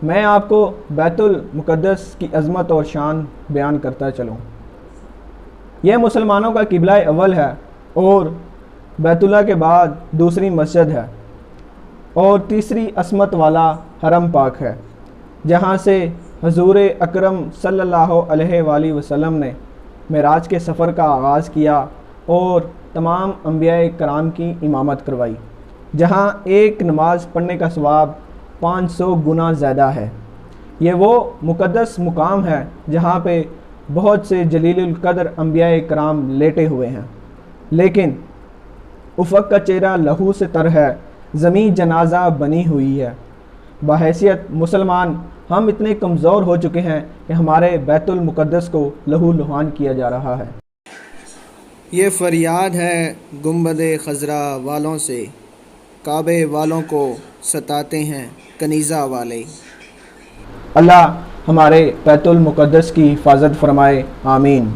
میں آپ کو بیت المقدس کی عظمت اور شان بیان کرتا چلوں۔ یہ مسلمانوں کا قبلہ اول ہے اور بیت اللہ کے بعد دوسری مسجد ہے اور تیسری عصمت والا حرم پاک ہے، جہاں سے حضور اکرم صلی اللہ علیہ وآلہ وسلم نے معراج کے سفر کا آغاز کیا اور تمام انبیاء کرام کی امامت کروائی، جہاں ایک نماز پڑھنے کا ثواب 500 گنا زیادہ ہے۔ یہ وہ مقدس مقام ہے جہاں پہ بہت سے جلیل القدر انبیاء کرام لیٹے ہوئے ہیں، لیکن افق کا چہرہ لہو سے تر ہے، زمین جنازہ بنی ہوئی ہے۔ بحیثیت مسلمان ہم اتنے کمزور ہو چکے ہیں کہ ہمارے بیت المقدس کو لہو لہان کیا جا رہا ہے۔ یہ فریاد ہے گنبد خضرا والوں سے، کعبے والوں کو ستاتے ہیں کنیزہ والے۔ اللہ ہمارے بیت المقدس کی حفاظت فرمائے، آمین۔